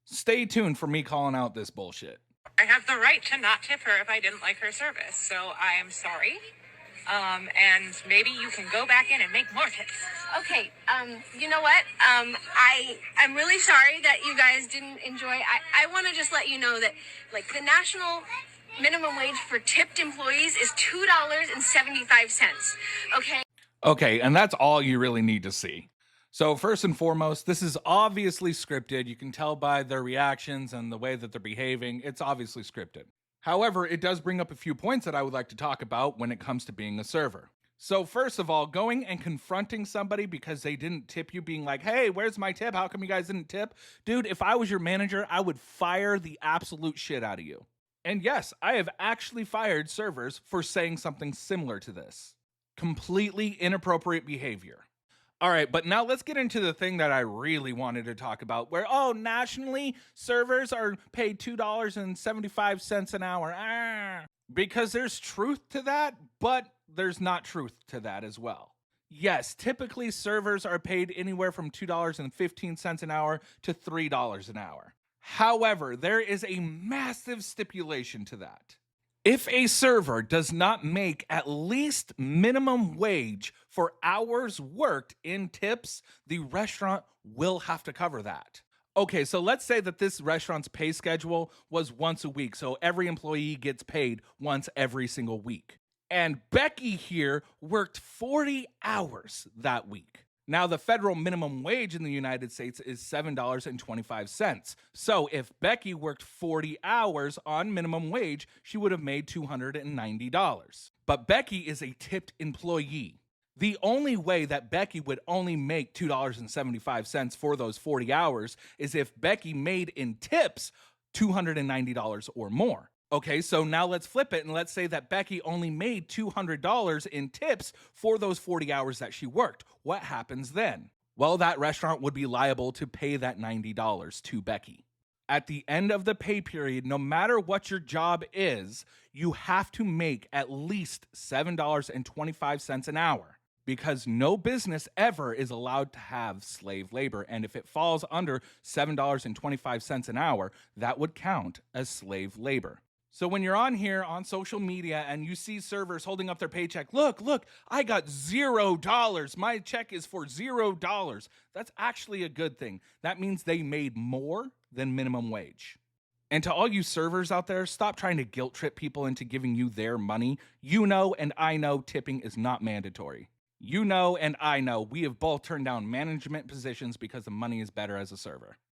Stay tuned for me calling out this bullshit. I have the right to not tip her if I didn't like her service. So I am sorry. And maybe you can go back in and make more tips. Okay, you know what? I'm really sorry that you guys didn't enjoy. I want to just let you know that, like, the national minimum wage for tipped employees is $2.75. Okay. Okay, and that's all you really need to see. So, first and foremost, this is obviously scripted. You can tell by their reactions and the way that they're behaving. It's obviously scripted. However, it does bring up a few points that I would like to talk about when it comes to being a server. So, first of all, going and confronting somebody because they didn't tip you, being like, hey, where's my tip? How come you guys didn't tip? Dude, if I was your manager, I would fire the absolute shit out of you. And yes, I have actually fired servers for saying something similar to this. Completely inappropriate behavior. All right, but now let's get into the thing that I really wanted to talk about where, oh, nationally, servers are paid $2.75 an hour. Because there's truth to that, but there's not truth to that as well. Yes, typically servers are paid anywhere from $2.15 an hour to $3 an hour. However, there is a massive stipulation to that. If a server does not make at least minimum wage for hours worked in tips, the restaurant will have to cover that. Okay, so let's say that this restaurant's pay schedule was once a week, so every employee gets paid once every single week. And Becky here worked 40 hours that week. Now, the federal minimum wage in the United States is $7.25. So, if Becky worked 40 hours on minimum wage, she would have made $290. But Becky is a tipped employee. The only way that Becky would only make $2.75 for those 40 hours is if Becky made in tips $290 or more. Okay, so now let's flip it and let's say that Becky only made $200 in tips for those 40 hours that she worked. What happens then? Well, that restaurant would be liable to pay that $90 to Becky. At the end of the pay period, no matter what your job is, you have to make at least $7.25 an hour because no business ever is allowed to have slave labor. And if it falls under $7.25 an hour, that would count as slave labor. So when you're on here on social media and you see servers holding up their paycheck, look, I got $0. My check is for $0. That's actually a good thing. That means they made more than minimum wage. And to all you servers out there, stop trying to guilt trip people into giving you their money. You know and I know tipping is not mandatory. You know and I know we have both turned down management positions because the money is better as a server.